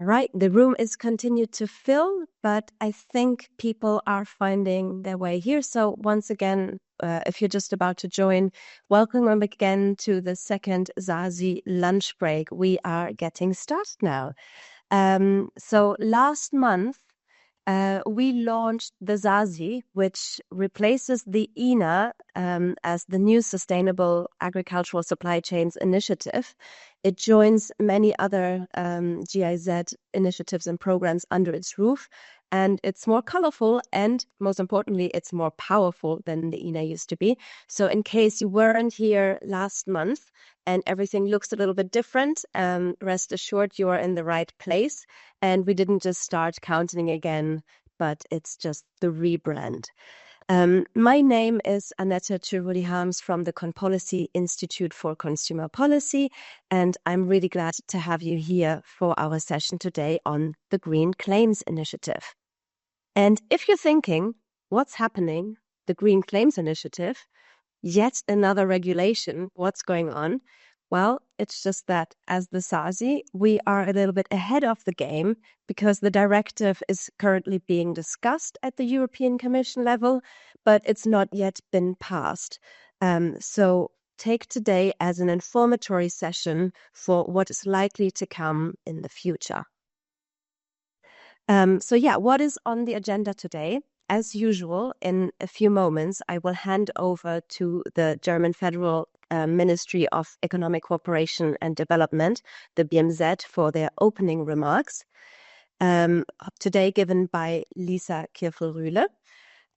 Right, the room is continued to fill, but I think people are finding their way here. So once again, if you're just about to join, welcome again to the second SASI lunch break. We are getting started now. So last month, we launched the SASI, which replaces the INA as the new Sustainable Agricultural Supply Chains Initiative. It joins many other GIZ initiatives and programs under its roof, and it's more colorful and, most importantly, it's more powerful than the INA used to be. So in case you weren't here last month and everything looks a little bit different, rest assured you are in the right place. And we didn't just start counting again, but it's just the rebrand. My name is Annette Chirudi-Harms from the Conpolicy Institute for Consumer Policy, and I'm really glad to have you here for our session today on the Green Claims Initiative. And if you're thinking, what's happening? The Green Claims Initiative, yet another regulation, what's going on? Well, it's just that as the SASI, we are a little bit ahead of the game because the directive is currently being discussed at the European Commission level, but it's not yet been passed. So take today as an informatory session for what is likely to come in the future. What is on the agenda today? As usual, in a few moments, I will hand over to the German Federal Ministry of Economic Cooperation and Development, the BMZ, for their opening remarks. Today given by Lisa Kirfel-Rühle.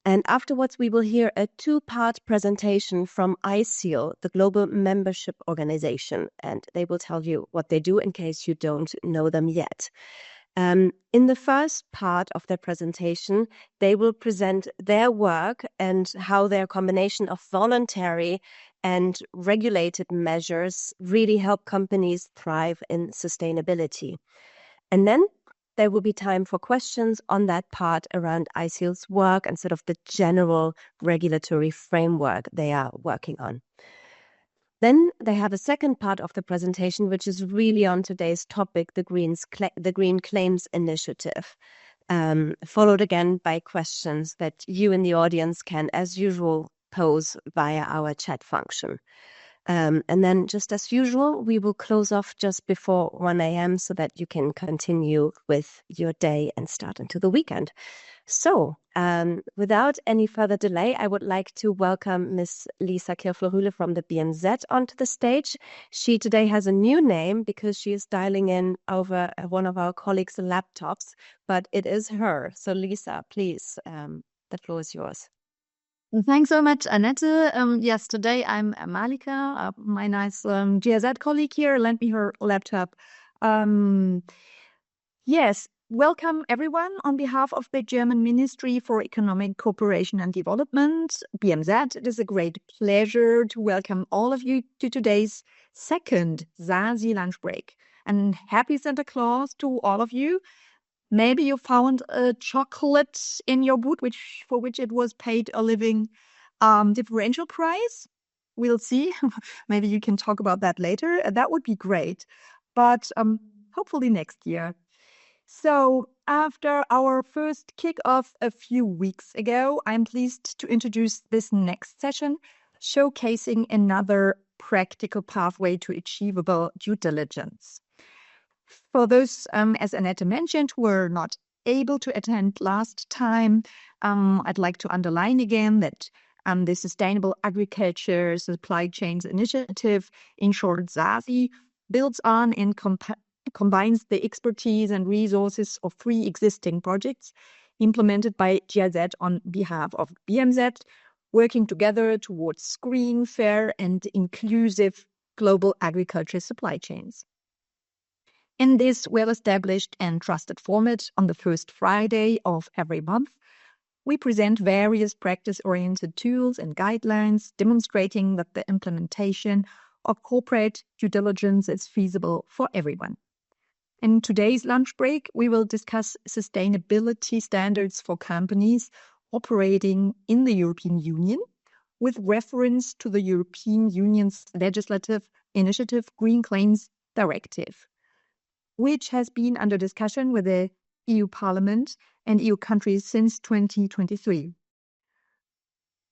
And afterwards, we will hear a two-part presentation from ICEAL, the Global Membership Organization, and they will tell you what they do in case you don't know them yet. In the first part of their presentation, they will present their work and how their combination of voluntary and regulated measures really help companies thrive in sustainability. And then there will be time for questions on that part around ICEAL's work and sort of the general regulatory framework they are working on. Then they have a second part of the presentation, which is really on today's topic, the Green Claims Initiative, followed again by questions that you in the audience can, as usual, pose via our chat function. And then just as usual, we will close off just before 1 a.m. so that you can continue with your day and start into the weekend. So without any further delay, I would like to welcome Ms. Lisa Kirfel-Rühle from the BMZ onto the stage. She today has a new name because she is dialing in over one of our colleagues' laptops, but it is her. So Lisa, please, the floor is yours. Thanks so much, Annette. Yes, today I'm Malika, my nice GIZ colleague here, lent me her laptop. Yes, welcome everyone on behalf of the German Ministry for Economic Cooperation and Development, BMZ. It is a great pleasure to welcome all of you to today's second SASI lunch break. And happy Santa Claus to all of you. Maybe you found a chocolate in your boot, for which it was paid a living differential price. We'll see. Maybe you can talk about that later. That would be great. But hopefully next year. So after our first kickoff a few weeks ago, I'm pleased to introduce this next session, showcasing another practical pathway to achievable due diligence. For those, as Annette mentioned, who were not able to attend last time, I'd like to underline again that the Sustainable Agriculture Supply Chains Initiative, in short SASI, builds on and combines the expertise and resources of 3 existing projects implemented by GIZ on behalf of BMZ, working together towards green, fair, and inclusive global agriculture supply chains. In this well-established and trusted format on the first Friday of every month, we present various practice-oriented tools and guidelines demonstrating that the implementation of corporate due diligence is feasible for everyone. In today's lunch break, we will discuss sustainability standards for companies operating in the European Union with reference to the European Union's legislative initiative Green Claims Directive. which has been under discussion with the EU Parliament and EU countries since 2023.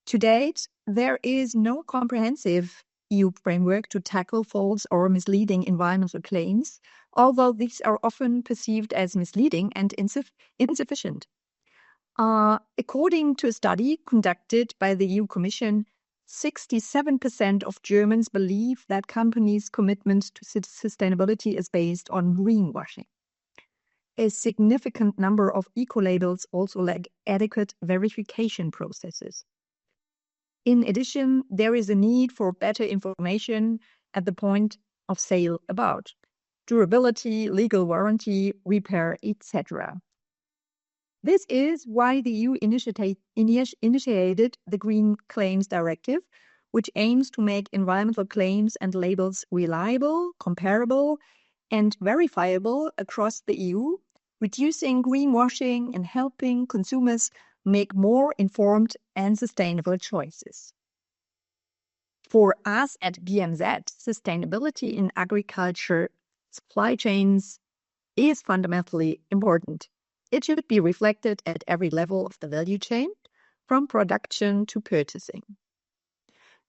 To date, there is no comprehensive EU framework to tackle false or misleading environmental claims, although these are often perceived as misleading and insufficient. According to a study conducted by the EU Commission, 67% of Germans believe that companies' commitment to sustainability is based on greenwashing. A significant number of eco-labels also lack adequate verification processes. In addition, there is a need for better information at the point of sale about durability, legal warranty, repair, etc. This is why the EU initiated the Green Claims Directive, which aims to make environmental claims and labels reliable, comparable, and verifiable across the EU, reducing greenwashing and helping consumers make more informed and sustainable choices. For us at BMZ, sustainability in agriculture supply chains is fundamentally important. It should be reflected at every level of the value chain, from production to purchasing.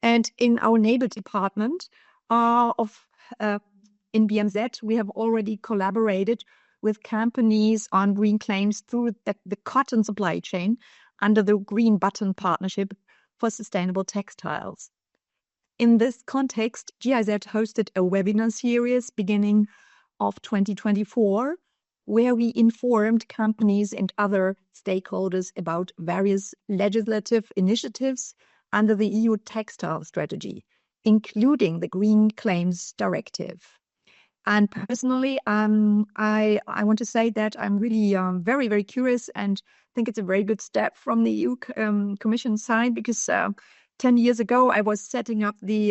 And in our neighbor department in BMZ, we have already collaborated with companies on green claims through the cotton supply chain under the Green Button Partnership for Sustainable Textiles. In this context, GIZ hosted a webinar series beginning of 2024, where we informed companies and other stakeholders about various legislative initiatives under the EU textile strategy, including the Green Claims Directive. And personally, I want to say that I'm really very, very curious and think it's a very good step from the EU Commission side, because 10 years ago, I was setting up the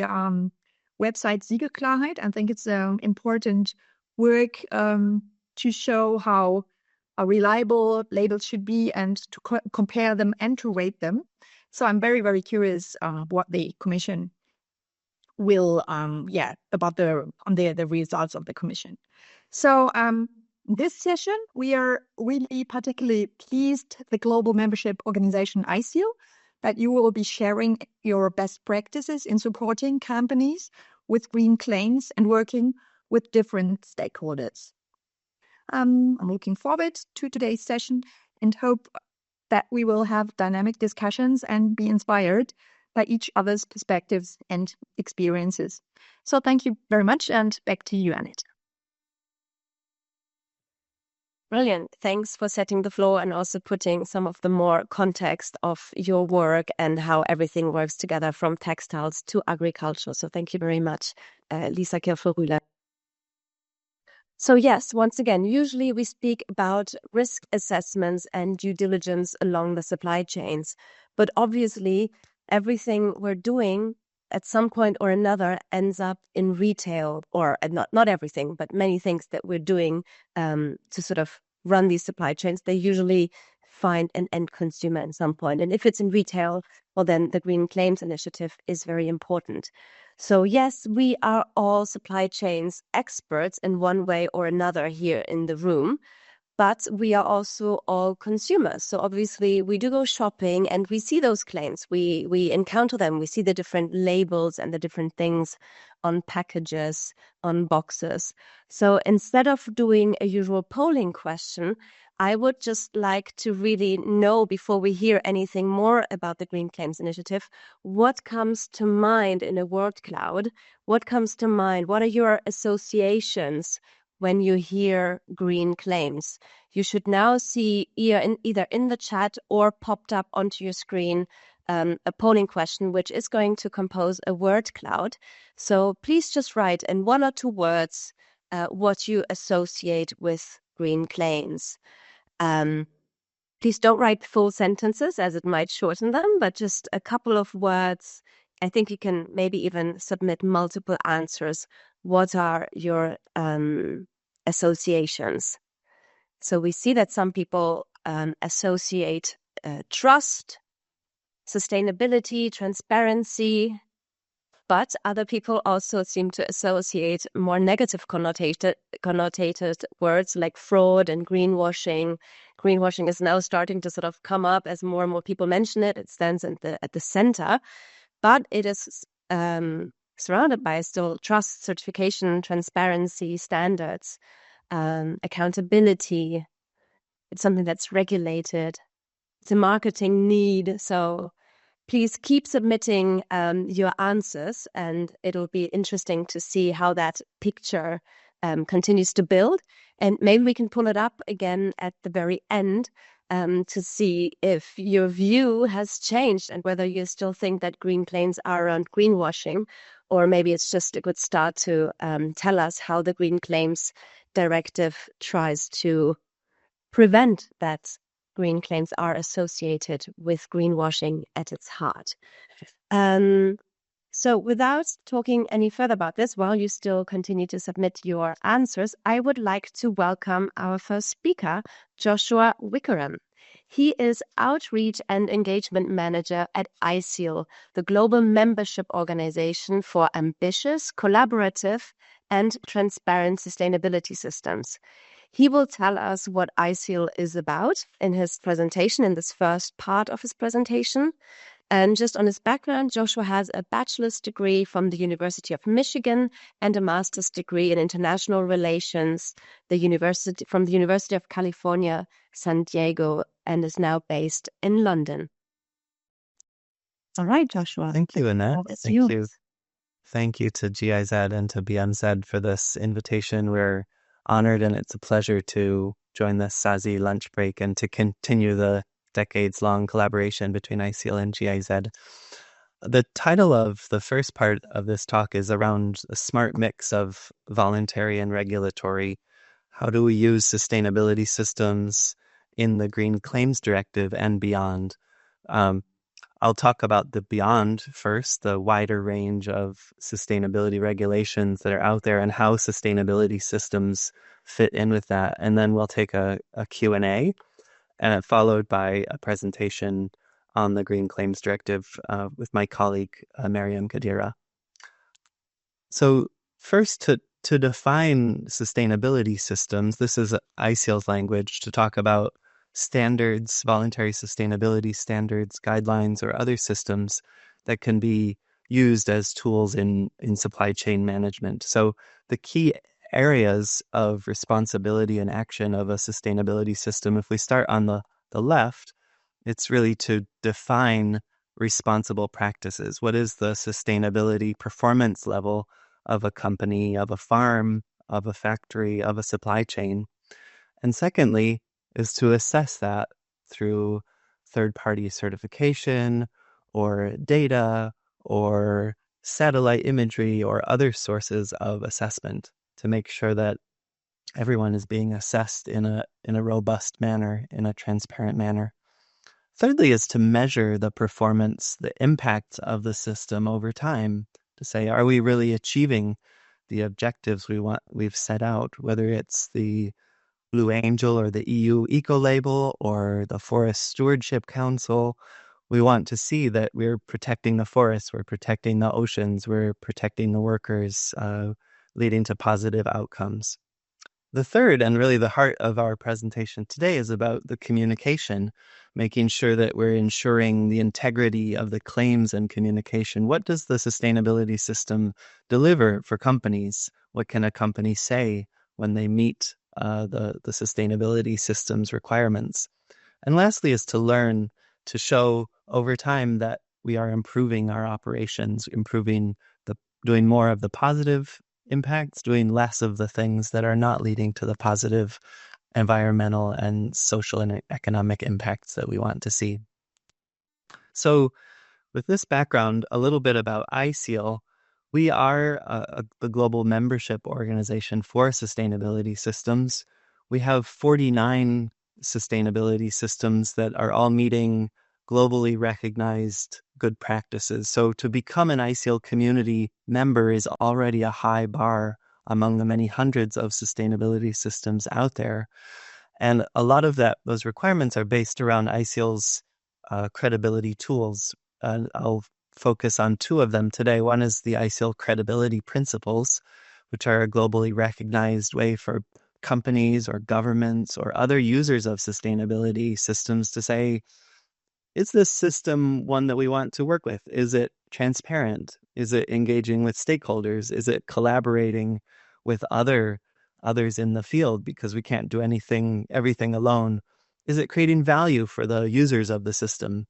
website Siegelklarheit. I think it's important work to show how reliable labels should be and to compare them and to rate them. So I'm very, very curious what the Commission will, about the results of the Commission. So this session, we are really particularly pleased, the global membership organization ICIL, that you will be sharing your best practices in supporting companies with green claims and working with different stakeholders. I'm looking forward to today's session and hope that we will have dynamic discussions and be inspired by each other's perspectives and experiences. So thank you very much, and back to you, Annette. Brilliant. Thanks for setting the floor and also putting some of the more context of your work and how everything works together from textiles to agriculture. So thank you very much, Lisa Kirfel-Rühle. So yes, once again, usually we speak about risk assessments and due diligence along the supply chains, but obviously everything we're doing at some point or another ends up in retail, or not everything, but many things that we're doing to sort of run these supply chains, they usually find an end consumer at some point. And if it's in retail, well, then the Green Claims Initiative is very important. So yes, we are all supply chains experts in one way or another here in the room, but we are also all consumers. So obviously we do go shopping and we see those claims. We encounter them. We see the different labels and the different things on packages, on boxes. So instead of doing a usual polling question, I would just like to really know, before we hear anything more about the Green Claims Initiative, what comes to mind in a word cloud? What comes to mind? What are your associations when you hear green claims? You should now see either in the chat or popped up onto your screen a polling question, which is going to compose a word cloud. So please just write in 1 or 2 words what you associate with green claims. Please don't write full sentences, as it might shorten them, but just a couple of words. I think you can maybe even submit multiple answers. What are your associations? So we see that some people associate trust, sustainability, transparency, but other people also seem to associate more negative connotated words like fraud and greenwashing. Greenwashing is now starting to sort of come up as more and more people mention it. It stands at the center, but it is surrounded by still trust, certification, transparency, standards, accountability. It's something that's regulated. It's a marketing need. So please keep submitting your answers, and it'll be interesting to see how that picture continues to build. And maybe we can pull it up again at the very end to see if your view has changed and whether you still think that green claims are around greenwashing, or maybe it's just a good start to tell us how the Green Claims Directive tries to prevent that green claims are associated with greenwashing at its heart. So without talking any further about this, while you still continue to submit your answers, I would like to welcome our first speaker, Joshua Wickerham. He is Outreach and Engagement Manager at ISEAL, the global membership organization for ambitious, collaborative, and transparent sustainability systems. He will tell us what ISEAL is about in his presentation, in this first part of his presentation. And just on his background, Joshua has a bachelor's degree from the University of Michigan and a master's degree in international relations from the University of California, San Diego, and is now based in London. All right, Joshua. Thank you, Annette. Thank you. Thank you to GIZ and to BMZ for this invitation. We're honored, and it's a pleasure to join the SASI Lunchbreak and to continue the decades-long collaboration between ISEAL and GIZ. The title of the first part of this talk is around a smart mix of voluntary and regulatory. How do we use sustainability systems in the Green Claims Directive and beyond? I'll talk about the beyond first, the wider range of sustainability regulations that are out there and how sustainability systems fit in with that. And then we'll take a Q&A, followed by a presentation on the Green Claims Directive with my colleague, Mariam Kadira. So first, to define sustainability systems, this is ISEAL's language to talk about standards, voluntary sustainability standards, guidelines, or other systems that can be used as tools in supply chain management. So the key areas of responsibility and action of a sustainability system, if we start on the left, it's really to define responsible practices. What is the sustainability performance level of a company, of a farm, of a factory, of a supply chain? And secondly, is to assess that through third-party certification or data or satellite imagery or other sources of assessment to make sure that everyone is being assessed in a robust manner, in a transparent manner. Thirdly is to measure the performance, the impact of the system over time, to say, are we really achieving the objectives we've set out, whether it's the Blue Angel or the EU Eco Label or the Forest Stewardship Council. We want to see that we're protecting the forests, we're protecting the oceans, we're protecting the workers, leading to positive outcomes. The third, and really the heart of our presentation today, is about the communication, making sure that we're ensuring the integrity of the claims and communication. What does the sustainability system deliver for companies? What can a company say when they meet the sustainability system's requirements? And lastly is to learn to show over time that we are improving our operations, doing more of the positive impacts, doing less of the things that are not leading to the positive environmental and social and economic impacts that we want to see. So with this background, a little bit about ISEAL. We are the global membership organization for sustainability systems. We have 49 sustainability systems that are all meeting globally recognized good practices. So to become an ISEAL community member is already a high bar among the many hundreds of sustainability systems out there. And a lot of those requirements are based around ISEAL's credibility tools. I'll focus on two of them today. One is the ICIL credibility principles, which are a globally recognized way for companies or governments or other users of sustainability systems to say, is this system one that we want to work with? Is it transparent? Is it engaging with stakeholders? Is it collaborating with others in the field, because we can't do everything alone? Is it creating value for the users of the system?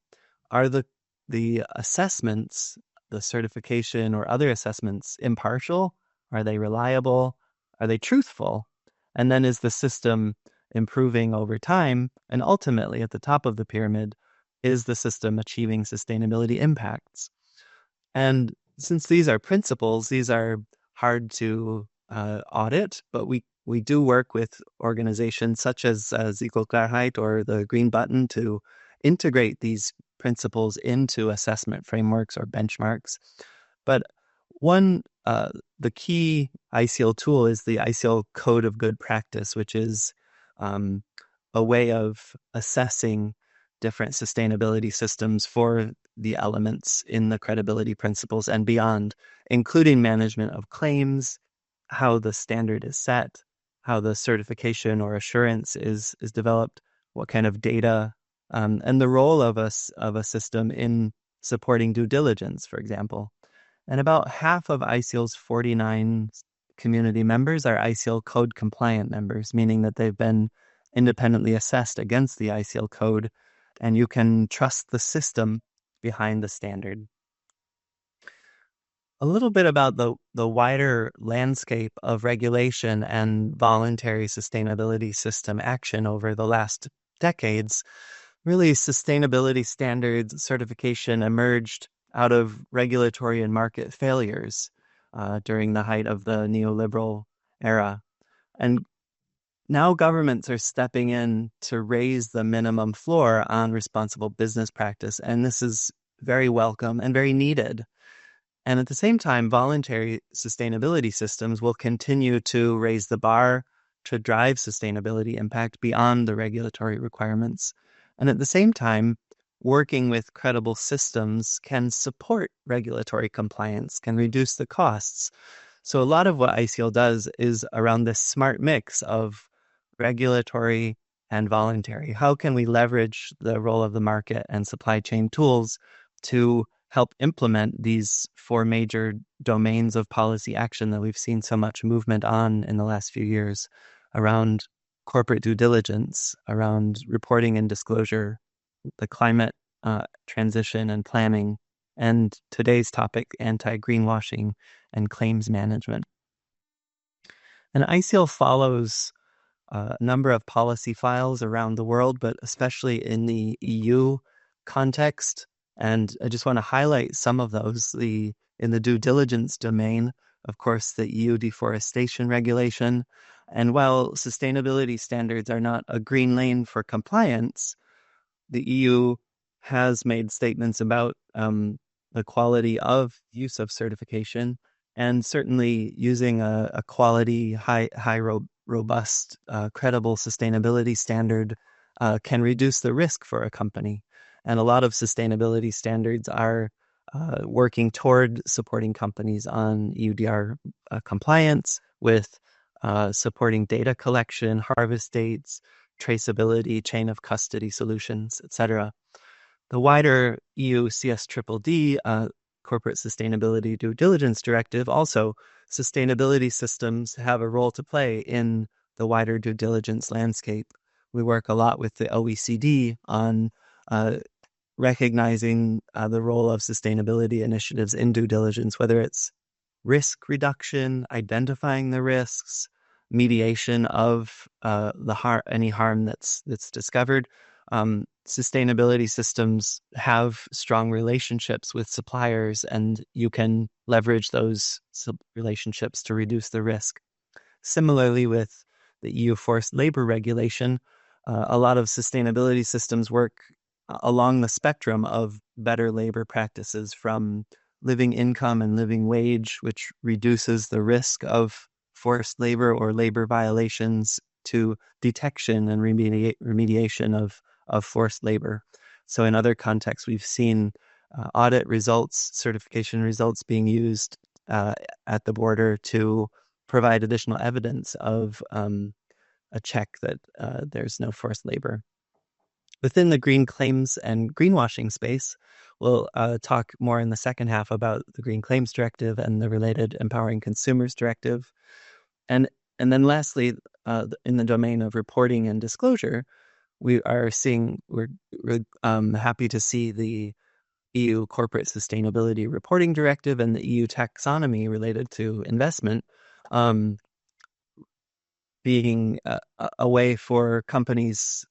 Are the assessments, the certification or other assessments, impartial? Are they reliable? Are they truthful? And then is the system improving over time? And ultimately, at the top of the pyramid, is the system achieving sustainability impacts? And since these are principles, these are hard to audit, but we do work with organizations such as Klarheit or the Green Button to integrate these principles into assessment frameworks or benchmarks. But the key ICIL tool is the ICIL Code of Good Practice, which is a way of assessing different sustainability systems for the elements in the credibility principles and beyond, including management of claims, how the standard is set, how the certification or assurance is developed, what kind of data, and the role of a system in supporting due diligence, for example. And about half of ICIL's 49 community members are ICIL code compliant members, meaning that they've been independently assessed against the ICIL code, and you can trust the system behind the standard. A little bit about the wider landscape of regulation and voluntary sustainability system action over the last decades. Really, sustainability standards certification emerged out of regulatory and market failures during the height of the neoliberal era. And now governments are stepping in to raise the minimum floor on responsible business practice, and this is very welcome and very needed. And at the same time, voluntary sustainability systems will continue to raise the bar to drive sustainability impact beyond the regulatory requirements. And at the same time, working with credible systems can support regulatory compliance, can reduce the costs. So a lot of what ICIL does is around this smart mix of regulatory and voluntary. How can we leverage the role of the market and supply chain tools to help implement these four major domains of policy action that we've seen so much movement on in the last few years around corporate due diligence, around reporting and disclosure, the climate transition and planning, and today's topic, anti-greenwashing and claims management. And ICIL follows a number of policy files around the world, but especially in the EU context. And I just want to highlight some of those. In the due diligence domain, of course, the EU deforestation regulation. And while sustainability standards are not a green lane for compliance, the EU has made statements about the quality of use of certification, and certainly using a quality, robust, credible sustainability standard can reduce the risk for a company. And a lot of sustainability standards are working toward supporting companies on EUDR compliance with supporting data collection, harvest dates, traceability, chain of custody solutions, etc. The wider EU CSDDD Corporate Sustainability Due Diligence Directive, also sustainability systems have a role to play in the wider due diligence landscape. We work a lot with the OECD on recognizing the role of sustainability initiatives in due diligence, whether it's risk reduction, identifying the risks, mediation of any harm that's discovered. Sustainability systems have strong relationships with suppliers, and you can leverage those relationships to reduce the risk. Similarly, with the EU forced labor regulation, a lot of sustainability systems work along the spectrum of better labor practices, from living income and living wage, which reduces the risk of forced labor or labor violations, to detection and remediation of forced labor. So in other contexts, we've seen audit results, certification results being used at the border to provide additional evidence of a check that there's no forced labor. Within the green claims and greenwashing space, we'll talk more in the second half about the Green Claims Directive and the related Empowering Consumers Directive. And then lastly, in the domain of reporting and disclosure, we're happy to see the EU Corporate Sustainability Reporting Directive and the EU taxonomy related to investment being a way for companies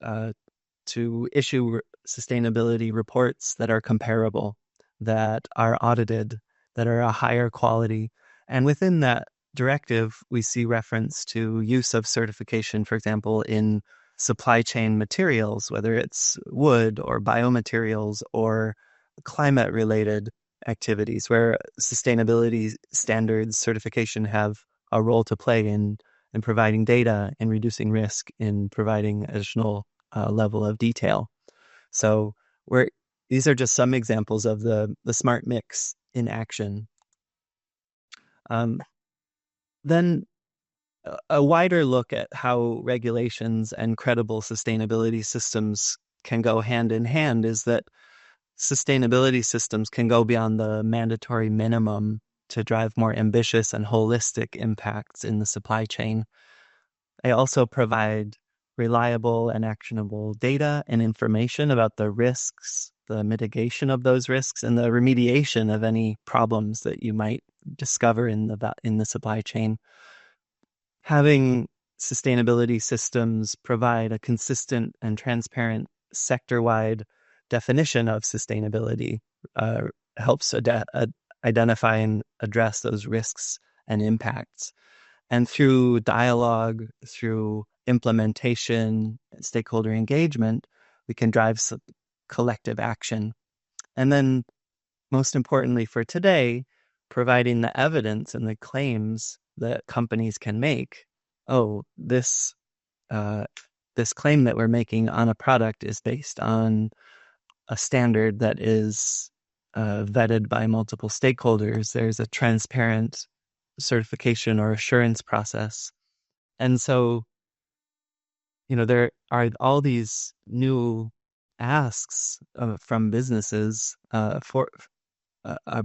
to issue sustainability reports that are comparable, that are audited, that are a higher quality. And within that directive, we see reference to use of certification, for example, in supply chain materials, whether it's wood or biomaterials or climate-related activities, where sustainability standards certification have a role to play in providing data and reducing risk, in providing additional level of detail. So these are just some examples of the smart mix in action. Then a wider look at how regulations and credible sustainability systems can go hand in hand is that sustainability systems can go beyond the mandatory minimum to drive more ambitious and holistic impacts in the supply chain. They also provide reliable and actionable data and information about the risks, the mitigation of those risks, and the remediation of any problems that you might discover in the supply chain. Having sustainability systems provide a consistent and transparent sector-wide definition of sustainability helps identify and address those risks and impacts. And through dialogue, through implementation, stakeholder engagement, we can drive some collective action. And then, most importantly for today, providing the evidence and the claims that companies can make. Oh, this claim that we're making on a product is based on a standard that is vetted by multiple stakeholders. There's a transparent certification or assurance process. And so, there are all these new asks from businesses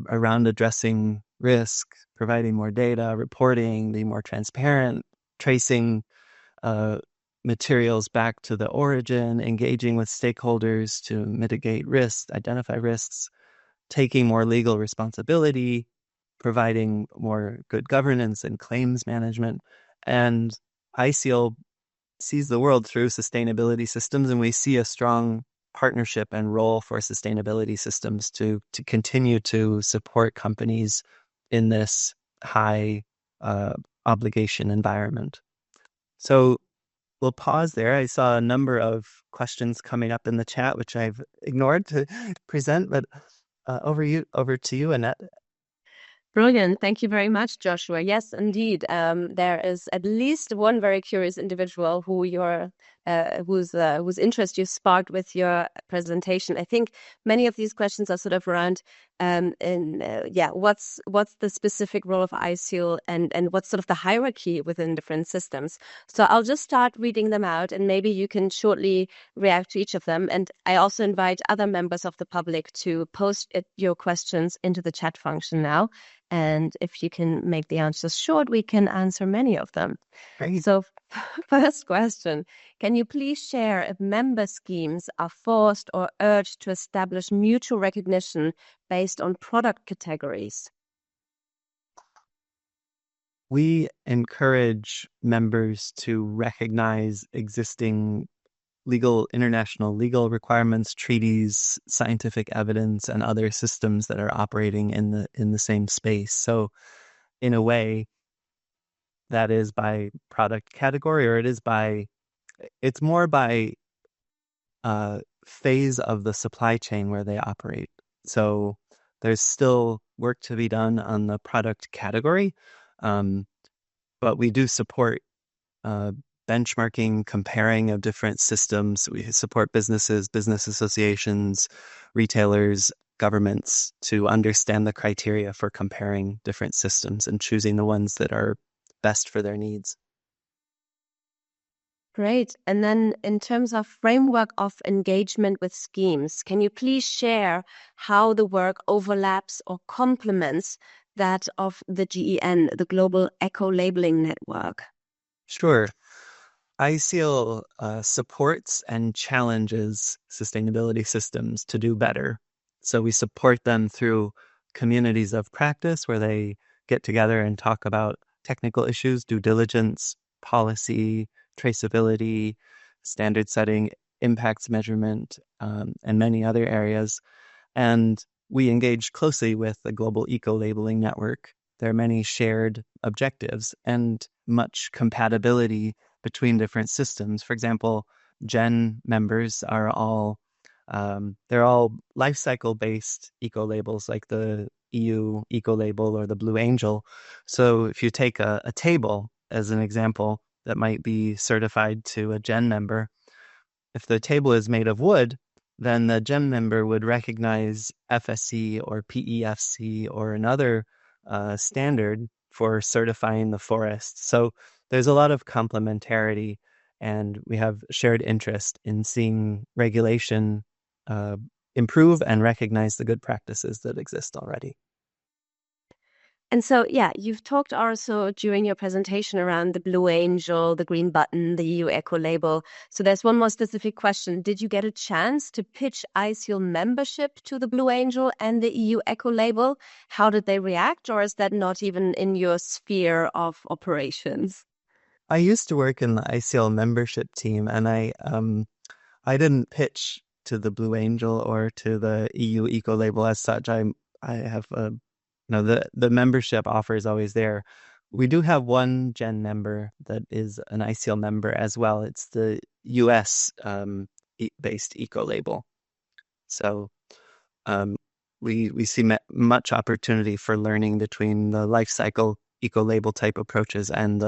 around addressing risk, providing more data, reporting, being more transparent, tracing materials back to the origin, engaging with stakeholders to mitigate risks, identify risks, taking more legal responsibility, providing more good governance and claims management. And ICL sees the world through sustainability systems, and we see a strong partnership and role for sustainability systems to continue to support companies in this high obligation environment. So we'll pause there. I saw a number of questions coming up in the chat, which I've ignored to present, but over to you, Annette. Brilliant. Thank you very much, Joshua. Yes, indeed. There is at least one very curious individual whose interest you sparked with your presentation. I think many of these questions are sort of around what's the specific role of ICL and what's sort of the hierarchy within different systems. So I'll just start reading them out, and maybe you can shortly react to each of them. And I also invite other members of the public to post your questions into the chat function now. And if you can make the answers short, we can answer many of them. Great. So first question, can you please share if member schemes are forced or urged to establish mutual recognition based on product categories? We encourage members to recognize existing international legal requirements, treaties, scientific evidence, and other systems that are operating in the same space. So in a way, that is by product category, or it's more by phase of the supply chain where they operate. So there's still work to be done on the product category, but we do support benchmarking, comparing of different systems. We support businesses, business associations, retailers governments to understand the criteria for comparing different systems and choosing the ones that are best for their needs. Great. And then in terms of framework of engagement with schemes, can you please share how the work overlaps or complements that of the GEN, the Global Eco-Labeling Network? Sure. ICL supports and challenges sustainability systems to do better. So we support them through communities of practice where they get together and talk about technical issues, due diligence, policy, traceability, standard setting, impacts measurement, and many other areas. And we engage closely with the Global Eco-Labeling Network. There are many shared objectives and much compatibility between different systems. For example, GEN members are all they're all life cycle based eco labels like the EU eco label or the Blue Angel. So if you take a table as an example that might be certified to a GEN member, if the table is made of wood, then the GEM member would recognize FSC or PEFC or another standard for certifying the forest. So there's a lot of complementarity, and we have shared interest in seeing regulation improve and recognize the good practices that exist already. And so, yeah, you've talked also during your presentation around the Blue Angel, the green button, the EU Eco label. So there's one more specific question. Did you get a chance to pitch ICL membership to the Blue Angel and the EU Eco label? How did they react, or is that not even in your sphere of operations? I used to work in the ICL membership team, and I didn't pitch to the Blue Angel or to the EU Eco label as such. I have the membership offer is always there. We do have one GEN member that is an ICL member as well. It's the US based eco label. So we see much opportunity for learning between the life cycle eco label type approaches and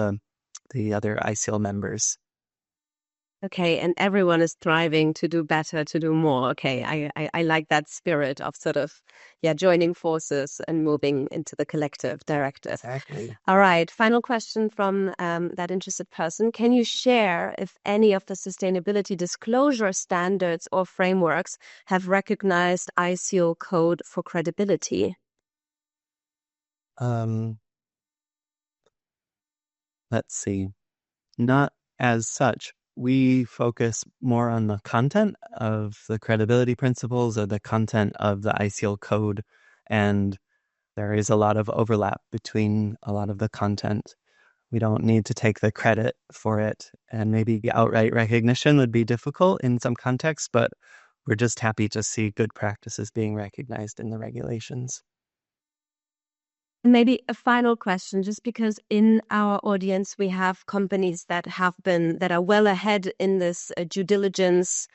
the other ICL members. Okay, and everyone is striving to do better, to do more. Okay, I like that spirit of sort of, yeah, joining forces and moving into the collective directive. Exactly. All right, final question from that interested person. Can you share if any of the sustainability disclosure standards or frameworks have recognized ICO code for credibility? Let's see. Not as such. We focus more on the content of the credibility principles or the content of the ICL code, and there is a lot of overlap between a lot of the content. We don't need to take the credit for it, and maybe outright recognition would be difficult in some contexts, but we're just happy to see good practices being recognized in the regulations. Maybe a final question, just because in our audience we have companies that are well ahead in this due diligence.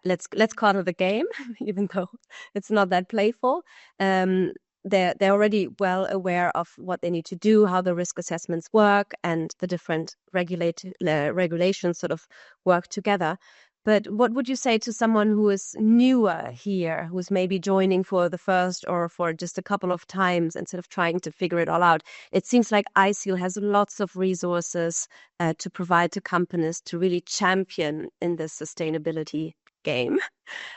Let's call it a game, even though it's not that playful. They're already well aware of what they need to do, how the risk assessments work, and the different regulations sort of work together. But what would you say to someone who is newer here, who's maybe joining for the first or for just a couple of times instead of trying to figure it all out? It seems like ICL has lots of resources to provide to companies to really champion in this sustainability game.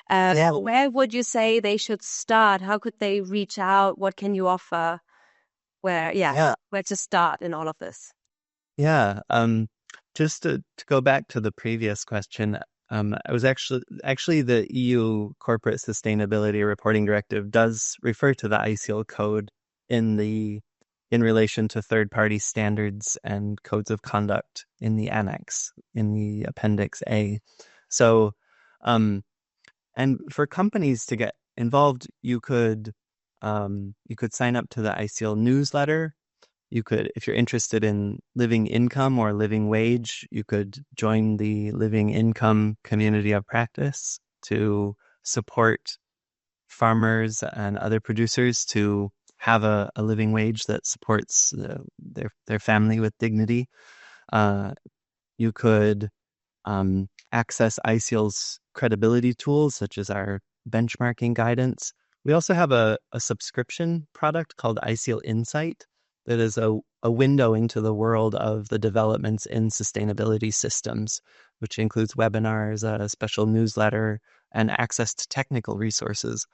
Where would you say they should start? How could they reach out? What can you offer? Where to start in all of this? Yeah. Just to go back to the previous question, I was actually the EU Corporate Sustainability Reporting Directive does refer to the ICL code in relation to third-party standards and codes of conduct in the annex, in the Appendix A. So, and for companies to get involved, you could sign up to the ICL newsletter. You could, if you're interested in living income or living wage, you could join the living income community of practice to support farmers and other producers to have a living wage that supports their family with dignity. You could access ICL's credibility tools, such as our benchmarking guidance, We also have a subscription product called iSeal Insight that is a window into the world of the developments in sustainability systems, which includes webinars, a special newsletter, and access to technical resources.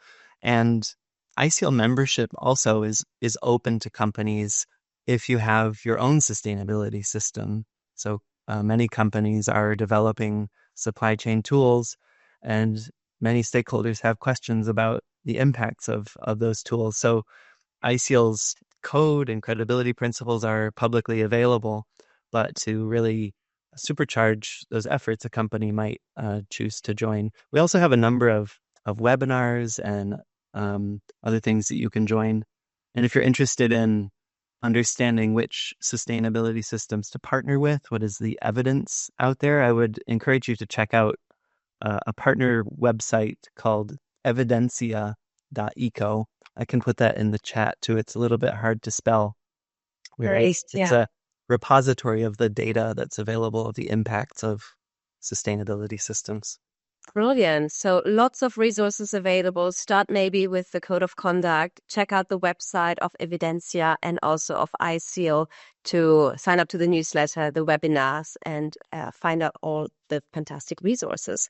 And iSeal membership also is open to companies if you have your own sustainability system. So many companies are developing supply chain tools, and many stakeholders have questions about the impacts of those tools. So iSeal's code and credibility principles are publicly available, but to really supercharge those efforts, a company might choose to join. We also have a number of webinars and other things that you can join. And if you're interested in understanding which sustainability systems to partner with, what is the evidence out there, I would encourage you to check out a partner website called evidencia.eco. I can put that in the chat too. It's a little bit hard to spell. It's a repository of the data that's available of the impacts of sustainability systems. Brilliant. So lots of resources available. Start maybe with the code of conduct. Check out the website of Evidencia and also of iSeal to sign up to the newsletter, the webinars, and find out all the fantastic resources.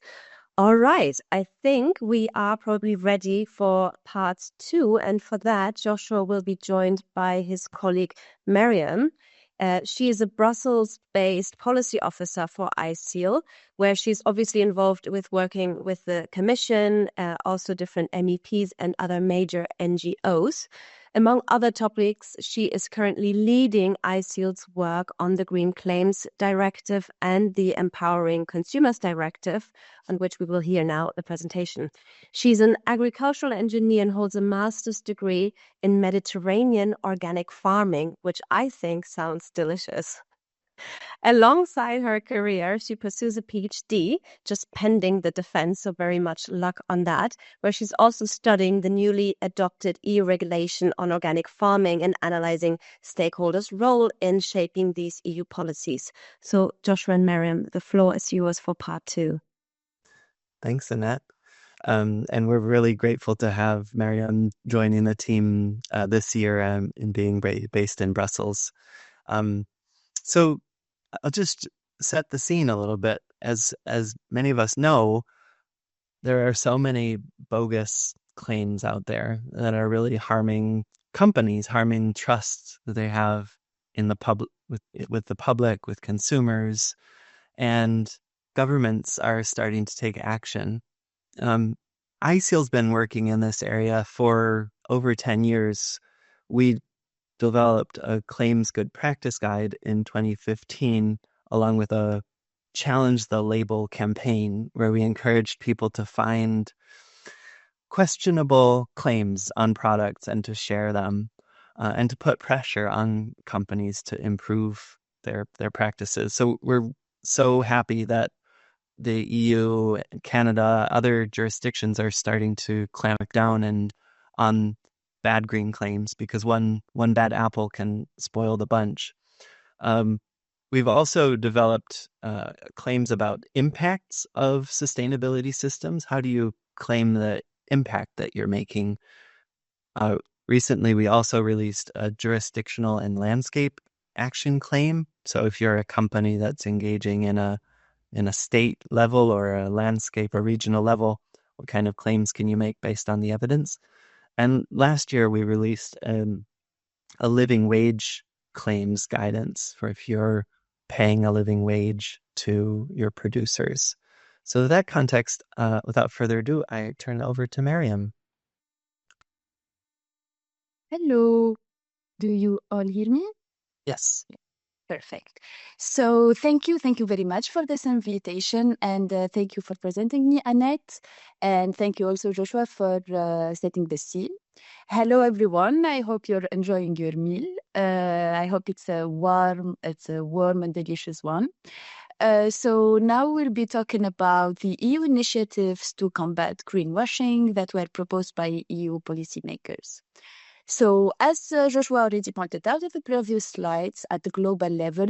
All right. I think we are probably ready for part 2. And for that, Joshua will be joined by his colleague, Miriam. She is a Brussels-based policy officer for iSeal, where she's obviously involved with working with the Commission, also different MEPs and other major NGOs. Among other topics, she is currently leading iSeal's work on the Green Claims Directive and the Empowering Consumers Directive, on which we will hear now the presentation. She's an agricultural engineer and holds a master's degree in Mediterranean organic farming, which I think sounds delicious. Alongside her career, she pursues a PhD, just pending the defense, so very much luck on that, where she's also studying the newly adopted EU regulation on organic farming and analyzing stakeholders' role in shaping these EU policies. So, Joshua and Miriam, the floor is yours for part 2. Thanks, Annette. And we're really grateful to have Miriam joining the team this year in being based in Brussels. So I'll just set the scene a little bit. As many of us know, there are so many bogus claims out there that are really harming companies, harming trust that they have in the public, with the public, with consumers, and governments are starting to take action. iSeal's been working in this area for over 10 years. We developed a claims good practice guide in 2015, along with a Challenge the Label campaign, where we encouraged people to find questionable claims on products and to share them, and to put pressure on companies to improve their practices. So we're so happy that the EU, Canada, other jurisdictions are starting to clamp down on bad green claims, because one bad apple can spoil the bunch. We've also developed claims about impacts of sustainability systems. How do you claim the impact that you're making? Recently, we also released a jurisdictional and landscape action claim. So if you're a company that's engaging in a state level or a landscape or regional level, what kind of claims can you make based on the evidence? And last year, we released a living wage claims guidance for if you're paying a living wage to your producers. So that context, without further ado, I turn it over to Miriam. Hello. Do you all hear me? Yes. Perfect. So thank you very much for this invitation, and thank you for presenting me, Annette, and thank you also, Joshua, for setting the scene. Hello, everyone. I hope you're enjoying your meal. I hope it's a warm and delicious one. So now we'll be talking about the EU initiatives to combat greenwashing that were proposed by EU policymakers. So, as Joshua already pointed out in the previous slides, at the global level,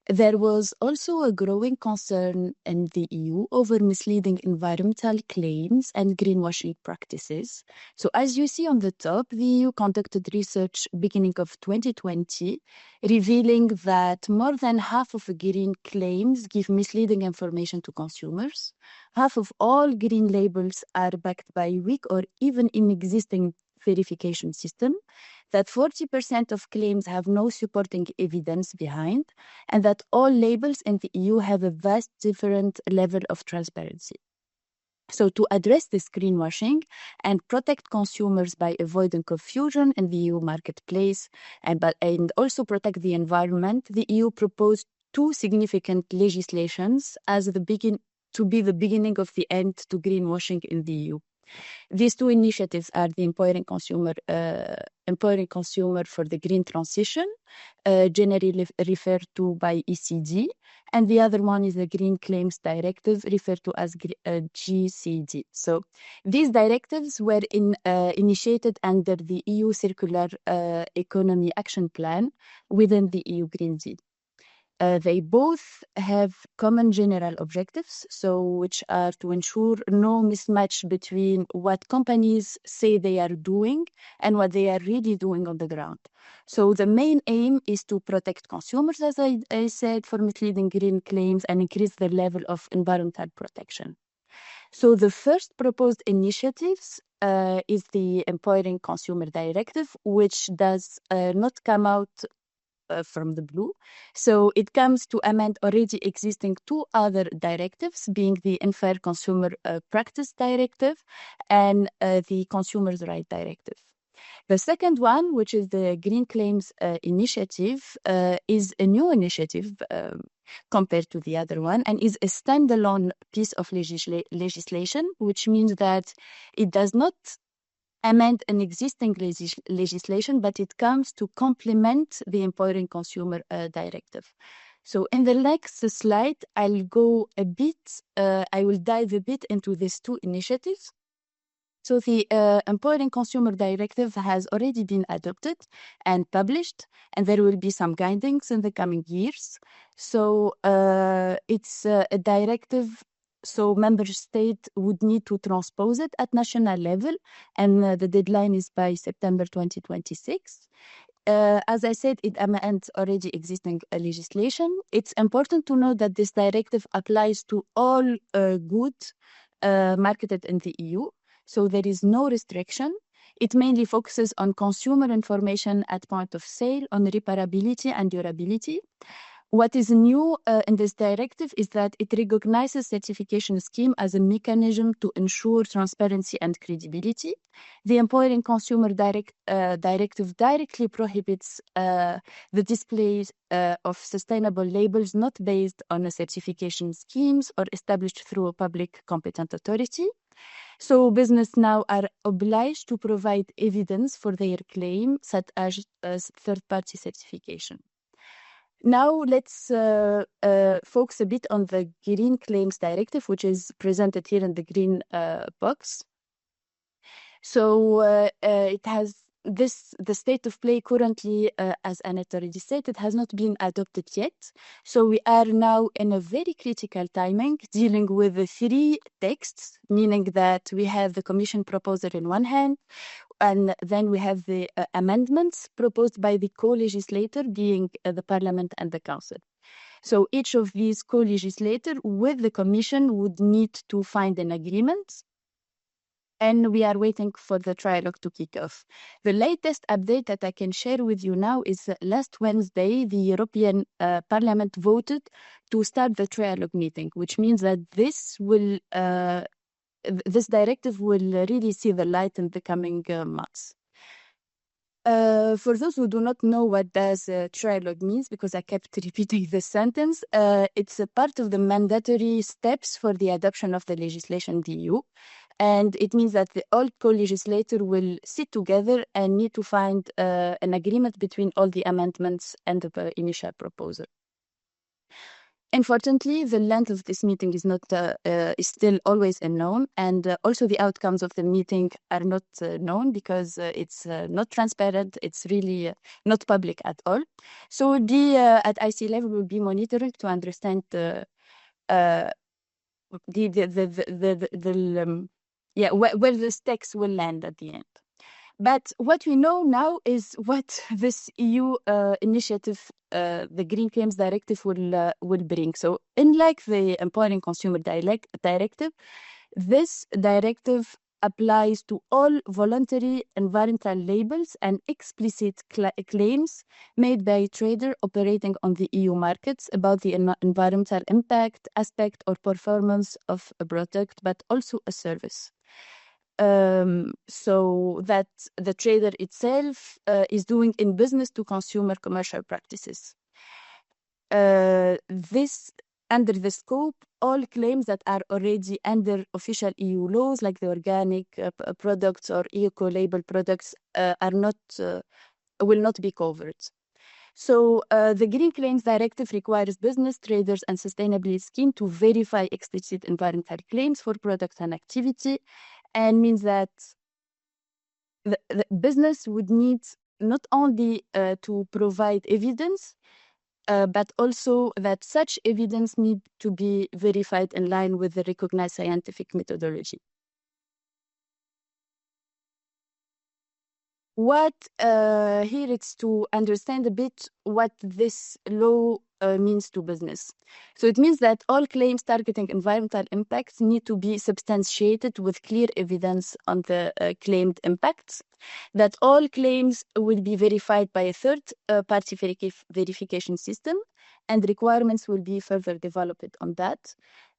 there was also a growing concern in the EU over misleading environmental claims and greenwashing practices. So, as you see on the top, the EU conducted research beginning of 2020, revealing that more than half of green claims give misleading information to consumers. Half of all green labels are backed by weak or even inexisting verification system, that 40% of claims have no supporting evidence behind, and that all labels in the EU have a vast different level of transparency. So to address this greenwashing and protect consumers by avoiding confusion in the EU marketplace and also protect the environment, the EU proposed two significant legislations as to be the beginning of the end to greenwashing in the EU. These two initiatives are the empowering consumer for the green transition, generally referred to by ECD, and the other one is the Green Claims Directive, referred to as GCD. So these directives were initiated under the EU Circular Economy Action Plan within the EU Green Deal. They both have common general objectives, which are to ensure no mismatch between what companies say they are doing and what they are really doing on the ground. So the main aim is to protect consumers, as I said, for misleading green claims and increase the level of environmental protection. So the first proposed initiatives is the Empowering Consumer Directive, which does not come out from the blue. So it comes to amend already existing two other directives, being the Unfair Consumer Practice Directive and the Consumers' Right Directive. The second one, which is the Green Claims Initiative, is a new initiative compared to the other one and is a standalone piece of legislation, which means that it does not amend an existing legislation, but it comes to complement the Empowering Consumer Directive. So in the next slide, I will dive a bit into these two initiatives. So the Empowering Consumer Directive has already been adopted and published, and there will be some guidance in the coming years. So it's a directive. So member state would need to transpose it at national level, and the deadline is by September 2026. As I said, it amends already existing legislation. It's important to note that this directive applies to all goods marketed in the EU. So there is no restriction. It mainly focuses on consumer information at point of sale, on reparability and durability. What is new in this directive is that it recognizes certification scheme as a mechanism to ensure transparency and credibility. The Empowering Consumer Directive directly prohibits the display of sustainable labels not based on a certification schemes or established through a public competent authority. So business now are obliged to provide evidence for their claim, such as third-party certification. Now let's focus a bit on the Green Claims Directive, which is presented here in the green box. So it has the state of play currently, as Annette already stated, has not been adopted yet. So we are now in a very critical timing, dealing with the three texts, meaning that we have the Commission proposal in one hand, and then we have the amendments proposed by the co-legislator, being the Parliament and the Council. So each of these co-legislators with the Commission would need to find an agreement, and we are waiting for the trilogue to kick off. The latest update that I can share with you now is last Wednesday, the European Parliament voted to start the trilogue meeting, which means that this directive will really see the light in the coming months. For those who do not know what does trilogue means, because I kept repeating this sentence, it's a part of the mandatory steps for the adoption of the legislation in the EU. And it means that all co-legislators will sit together and need to find an agreement between all the amendments and the initial proposal. Unfortunately, the length of this meeting is not is still always unknown, and also the outcomes of the meeting are not known because it's not transparent. It's really not public at all. So we'll be at IC level, we'll be monitoring to understand where the stakes will land at the end. But what we know now is what this EU initiative, the Green Claims Directive, will bring. So, unlike the Empowering Consumer Directive, this directive applies to all voluntary environmental labels and explicit claims made by a trader operating on the EU markets about the environmental impact, aspect, or performance of a product, but also a service. So that the trader itself is doing in business to consumer commercial practices. This under the scope, all claims that are already under official EU laws, like the organic products or eco-label products, will not be covered. So the Green Claims Directive requires business, traders, and sustainability scheme to verify explicit environmental claims for products and activity, and means that the business would need not only to provide evidence, but also that such evidence need to be verified in line with the recognized scientific methodology. What here it's to understand a bit what this law means to business. So it means that all claims targeting environmental impacts need to be substantiated with clear evidence on the claimed impacts, that all claims will be verified by a third party verification system, and requirements will be further developed on that.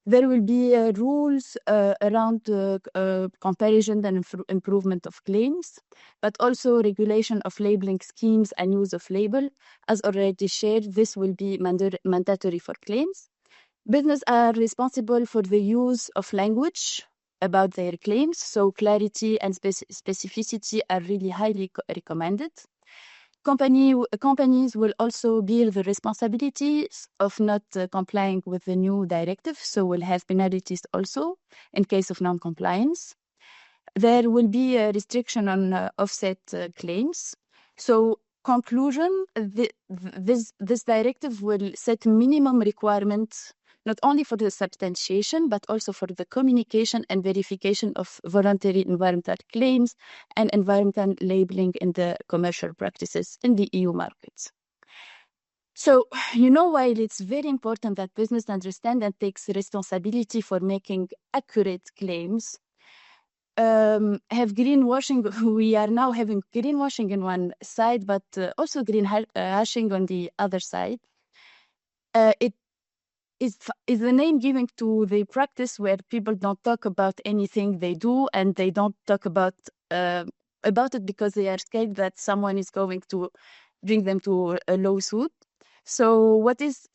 There will be rules around comparison and improvement of claims, but also regulation of labeling schemes and use of label. As already shared, this will be mandatory for claims. Business are responsible for the use of language about their claims, so clarity and specificity are really highly recommended. Companies will also bear the responsibilities of not complying with the new directive, so will have penalties also in case of non-compliance. There will be a restriction on offset claims. So conclusion, this directive will set minimum requirements not only for the substantiation, but also for the communication and verification of voluntary environmental claims and environmental labeling in the commercial practices in the EU markets. So, while it's very important that business understand and takes responsibility for making accurate claims, have greenwashing, we are now having greenwashing on one side, but also greenwashing on the other side. It is the name given to the practice where people don't talk about anything they do, and they don't talk about it because they are scared that someone is going to bring them to a lawsuit. So what is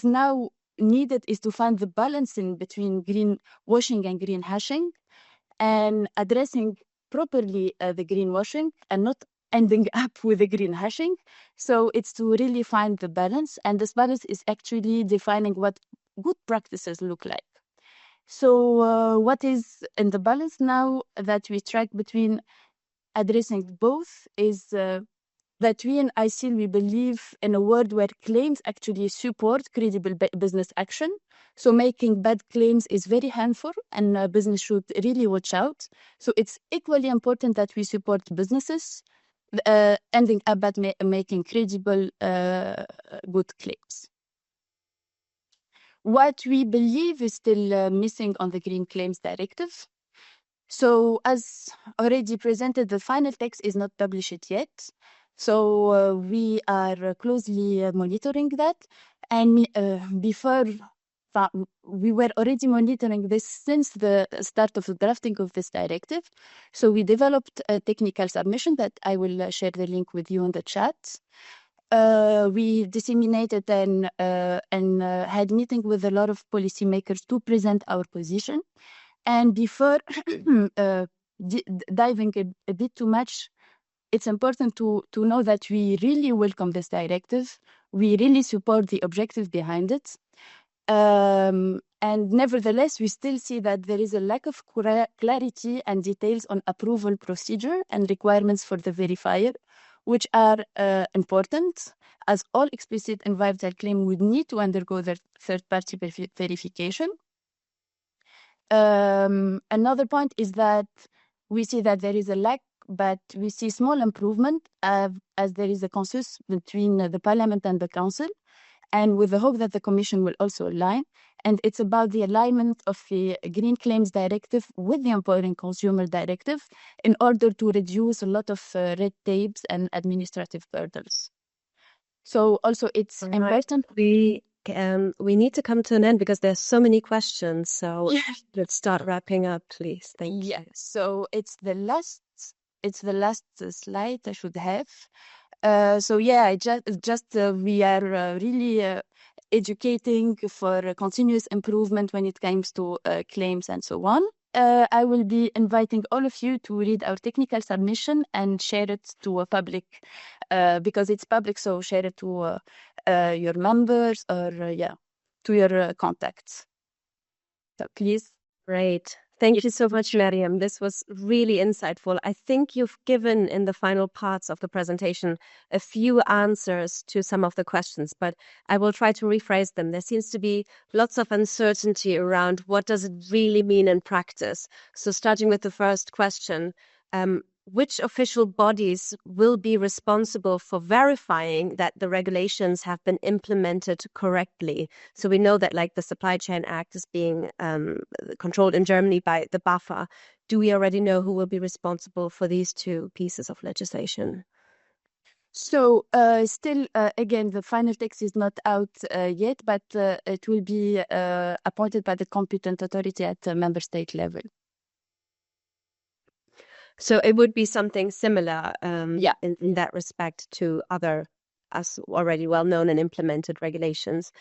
now needed is to find the balance in between greenwashing and greenwashing, and addressing properly the greenwashing and not ending up with the greenwashing. So it's to really find the balance, and this balance is actually defining what good practices look like. So what is in the balance now that we track between addressing both is that we in ICIL, we believe in a world where claims actually support credible business action. So making bad claims is very harmful, and business should really watch out. So it's equally important that we support businesses ending up at making credible good claims. What we believe is still missing on the Green Claims Directive. So as already presented, the final text is not published yet. So we are closely monitoring that. And before, we were already monitoring this since the start of the drafting of this directive. So we developed a technical submission that I will share the link with you in the chat. We disseminated and had meeting with a lot of policymakers to present our position. And before diving a bit too much, it's important to know that we really welcome this directive. We really support the objective behind it. And nevertheless, we still see that there is a lack of clarity and details on approval procedure and requirements for the verifier, which are important, as all explicit environmental claim would need to undergo their third-party verification. Another point is that we see that there is a lack, but we see small improvement as there is a consensus between the Parliament and the Council, and with the hope that the Commission will also align. And it's about the alignment of the Green Claims Directive with the Empowering Consumer Directive in order to reduce a lot of red tapes and administrative burdens. So also it's important. We need to come to an end because there's so many questions. So let's start wrapping up, please. Thank you. Yeah. So it's the last slide I should have. So yeah, we are really educating for continuous improvement when it comes to claims and so on. I will be inviting all of you to read our technical submission and share it to a public, because it's public, so share it to your members or to your contacts. So please. Great. Thank you so much, Miriam. This was really insightful. I think you've given in the final parts of the presentation a few answers to some of the questions, but I will try to rephrase them. There seems to be lots of uncertainty around what does it really mean in practice. So starting with the first question, which official bodies will be responsible for verifying that the regulations have been implemented correctly? So we know that like the Supply Chain Act is being controlled in Germany by the BAFA. Do we already know who will be responsible for these two pieces of legislation? So still, again, the final text is not out yet, but it will be appointed by the competent authority at the member state level. So it would be something similar in that respect to other, as already well-known and implemented regulations.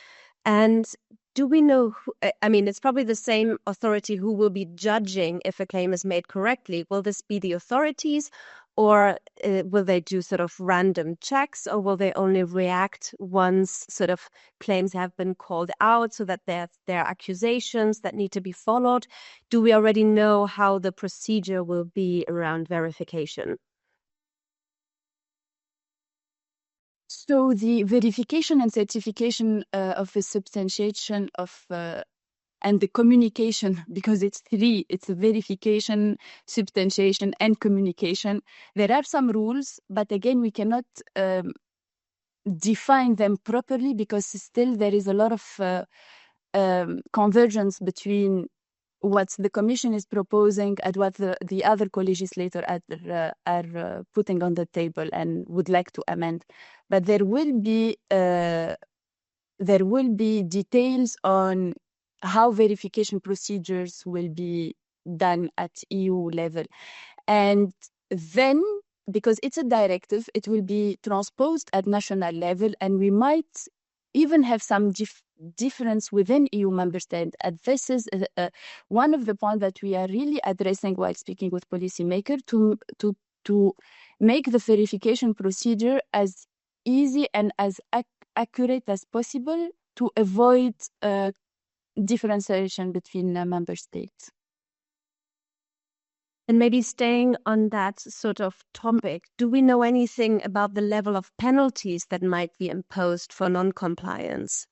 And do we know, it's probably the same authority who will be judging if a claim is made correctly. Will this be the authorities, or will they do sort of random checks, or will they only react once sort of claims have been called out so that there are accusations that need to be followed? Do we already know how the procedure will be around verification? So the verification and certification of the substantiation of and the communication, because it's three, it's a verification, substantiation, and communication. There are some rules, but again, we cannot define them properly because still there is a lot of convergence between what the Commission is proposing and what the other co-legislators are putting on the table and would like to amend. But there will be details on how verification procedures will be done at EU level. And then, because it's a directive, it will be transposed at national level, and we might even have some difference within EU member states. And this is one of the points that we are really addressing while speaking with policymakers to make the verification procedure as easy and as accurate as possible to avoid differentiation between member states. And maybe staying on that sort of topic, do we know anything about the level of penalties that might be imposed for non-compliance?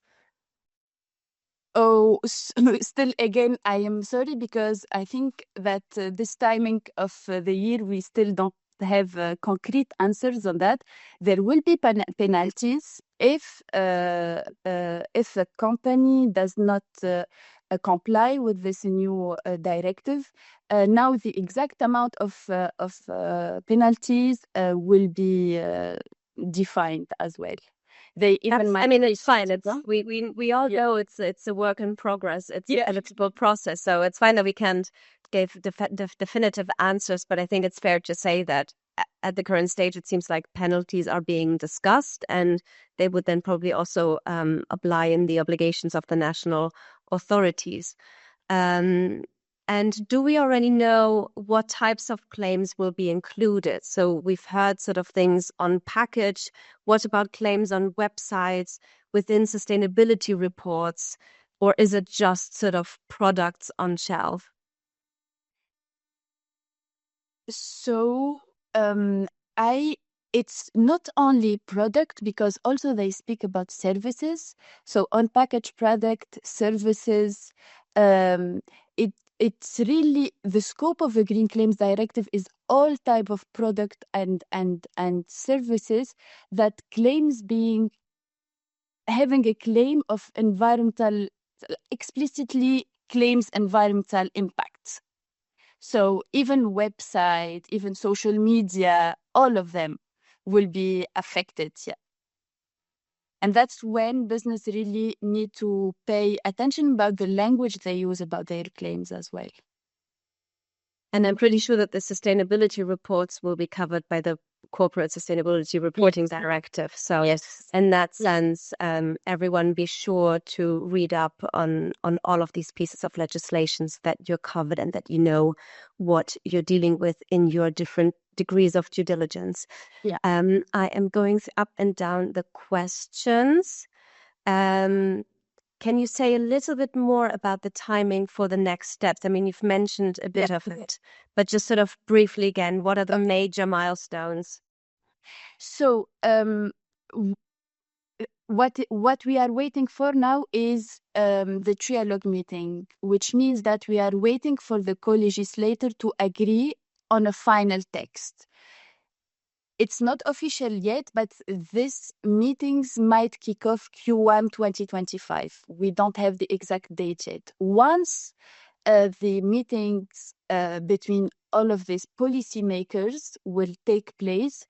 Oh, still, again, I am sorry because I think that this timing of the year, we still don't have concrete answers on that. There will be penalties if a company does not comply with this new directive. Now, the exact amount of penalties will be defined as well. They even might. It's fine. We all know it's a work in progress. It's a political process, so it's fine that we can't give definitive answers. But I think it's fair to say that at the current stage, it seems like penalties are being discussed, and they would then probably also apply in the obligations of the national authorities. And do we already know what types of claims will be included? So we've heard sort of things on package. What about claims on websites, within sustainability reports, or is it just sort of products on shelf? So it's not only product, because also they speak about services. So on packaged product, services, it's really the scope of the Green Claims Directive is all type of product and services that claims having a claim of environmental, explicitly claims environmental impacts. So even website, even social media, all of them will be affected. Yeah. And that's when business really need to pay attention about the language they use about their claims as well. And I'm pretty sure that the sustainability reports will be covered by the Corporate Sustainability Reporting Directive. So yes, in that sense, everyone be sure to read up on all of these pieces of legislation so that you're covered and that you know what you're dealing with in your different degrees of due diligence. Yeah. I am going up and down the questions. Can you say a little bit more about the timing for the next steps? I mean, you've mentioned a bit of it, but just sort of briefly again, what are the major milestones? So what we are waiting for now is the trialogue meeting, which means that we are waiting for the co-legislator to agree on a final text. It's not official yet, but these meetings might kick off Q1 2025. We don't have the exact date yet. Once the meetings between all of these policymakers will take place,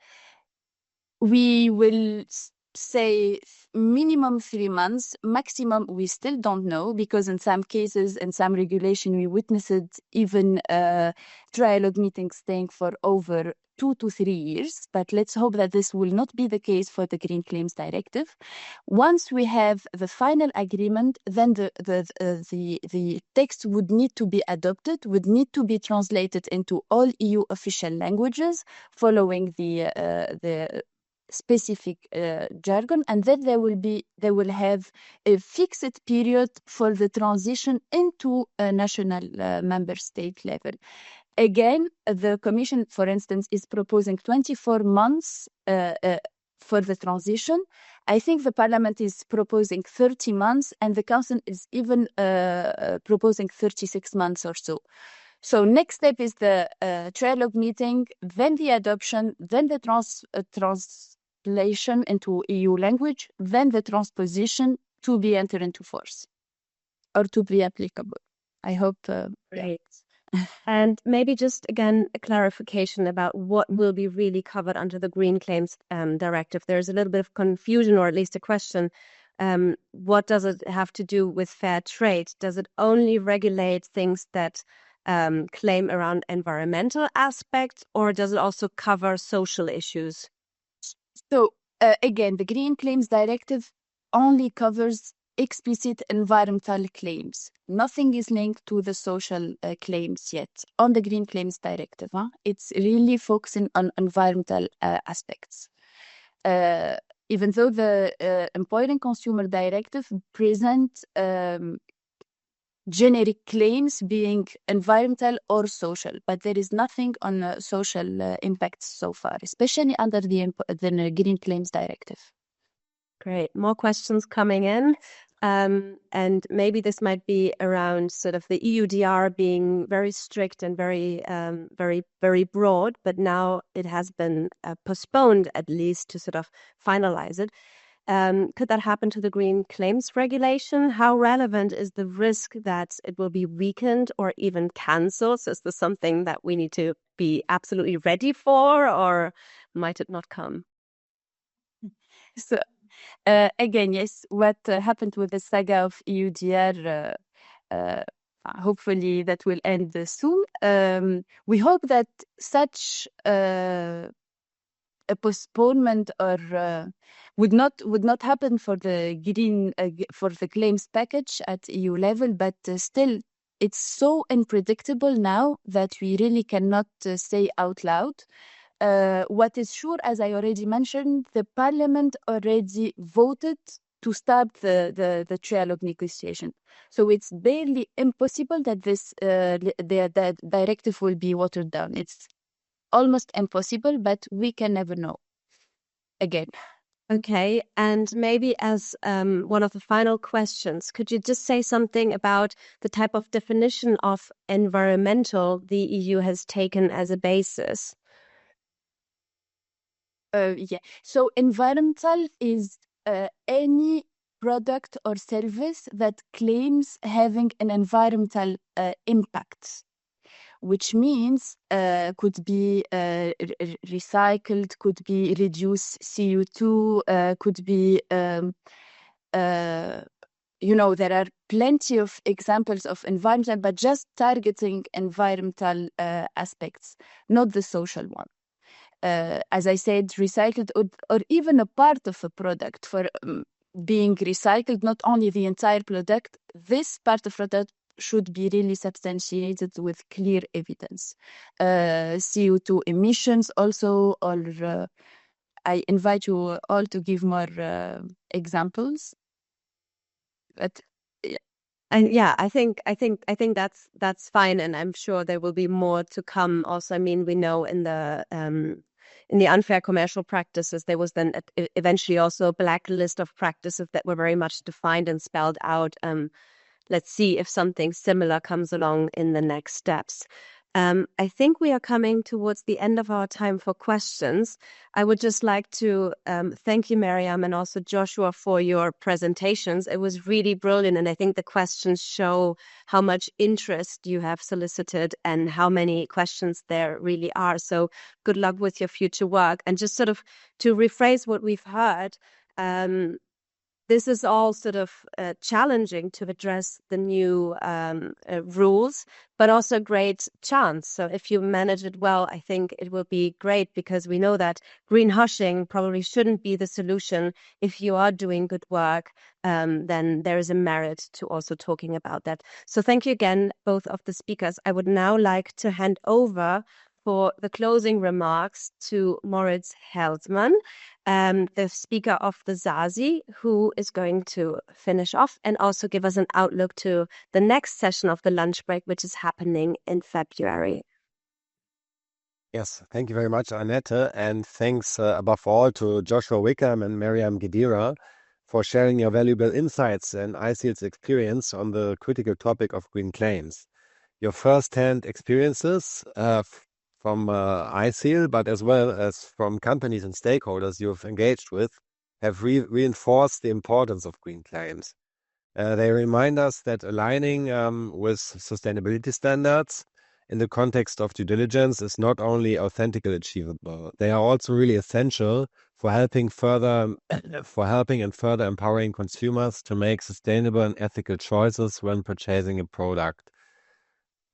we will say minimum 3 months, maximum we still don't know, because in some cases, in some regulation, we witnessed even trialogue meetings staying for over 2 to 3 years. But let's hope that this will not be the case for the Green Claims Directive. Once we have the final agreement, then the text would need to be adopted, would need to be translated into all EU official languages, following the specific jargon, and then they will have a fixed period for the transition into a national member state level. Again, the Commission, for instance, is proposing 24 months for the transition. I think the Parliament is proposing 30 months, and the Council is even proposing 36 months or so. So next step is the trialogue meeting, then the adoption, then the translation into EU language, then the transposition to be entered into force or to be applicable. I hope. Great. And maybe just again a clarification about what will be really covered under the Green Claims Directive. There's a little bit of confusion, or at least a question. What does it have to do with fair trade? Does it only regulate things that claim around environmental aspects, or does it also cover social issues? So again, the Green Claims Directive only covers explicit environmental claims. Nothing is linked to the social claims yet on the Green Claims Directive. It's really focusing on environmental aspects. Even though the Employer and Consumer Directive present generic claims being environmental or social, but there is nothing on social impacts so far, especially under the Green Claims Directive. Great. More questions coming in. And maybe this might be around sort of the EUDR being very strict and very, very broad, but now it has been postponed at least to sort of finalize it. Could that happen to the green claims regulation? How relevant is the risk that it will be weakened or even cancelled? So is this something that we need to be absolutely ready for, or might it not come? So again, yes, what happened with the saga of EUDR, hopefully that will end soon. We hope that such a postponement or would not happen for the green for the claims package at EU level, but still it's so unpredictable now that we really cannot say out loud. What is sure, as I already mentioned, the parliament already voted to start the trialogue negotiation. So it's barely impossible that the directive will be watered down. It's almost impossible, but we can never know. Again. Okay, and maybe as one of the final questions, could you just say something about the type of definition of environmental the EU has taken as a basis? Yeah. So environmental is any product or service that claims having an environmental impact, which means could be recycled, could be reduce CO2, could be there are plenty of examples of environmental, but just targeting environmental aspects, not the social one. As I said, recycled or even a part of a product for being recycled, not only the entire product, this part of product should be really substantiated with clear evidence. CO2 emissions also, or I invite you all to give more examples. But And yeah, I think that's fine, and I'm sure there will be more to come. Also, I mean, we know in the unfair commercial practices, there was then eventually also a blacklist of practices that were very much defined and spelled out. Let's see if something similar comes along in the next steps. I think we are coming towards the end of our time for questions. I would just like to thank you, Miriam, and also Joshua for your presentations. It was really brilliant, and I think the questions show how much interest you have solicited and how many questions there really are. So good luck with your future work. And just sort of to rephrase what we've heard, this is all sort of challenging to address the new rules, but also a great chance. So if you manage it well, I think it will be great, because we know that greenwashing probably shouldn't be the solution. If you are doing good work, then there is a merit to also talking about that. So thank you again, both of the speakers. I would now like to hand over for the closing remarks to Moritz Heldmann, the speaker of the SASI, who is going to finish off and also give us an outlook to the next session of the lunch break, which is happening in February. Yes, thank you very much, Annette, and thanks above all to Joshua Wickham and Miriam Gedira for sharing your valuable insights and ICIL's experience on the critical topic of green claims. Your first-hand experiences from ICIL, but as well as from companies and stakeholders you've engaged with, have reinforced the importance of green claims. They remind us that aligning with sustainability standards in the context of due diligence is not only authentically achievable, they are also really essential for helping and further empowering consumers to make sustainable and ethical choices when purchasing a product.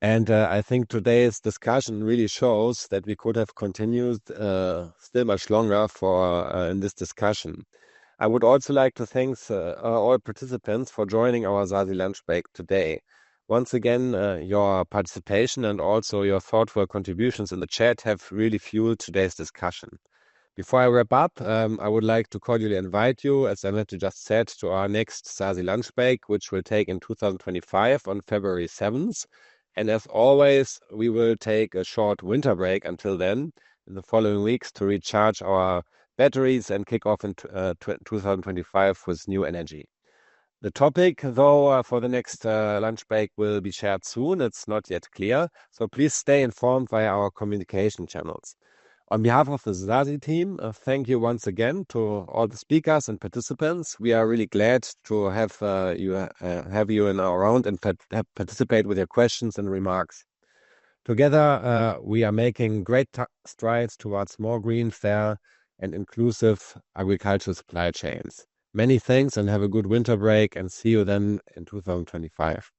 And I think today's discussion really shows that we could have continued still much longer in this discussion. I would also like to thank all participants for joining our SASI lunch break today. Once again, your participation and also your thoughtful contributions in the chat have really fueled today's discussion. Before I wrap up, I would like to cordially invite you, as Annette just said, to our next SASI lunch break, which will take in 2025 on February 7th. And as always, we will take a short winter break until then, in the following weeks, to recharge our batteries and kick off in 2025 with new energy. The topic, though, for the next lunch break will be shared soon. It's not yet clear, so please stay informed via our communication channels. On behalf of the SASI team, thank you once again to all the speakers and participants. We are really glad to have you in our round and participate with your questions and remarks. Together, we are making great strides towards more green, fair, and inclusive agricultural supply chains. Many thanks and have a good winter break, and see you then in 2025.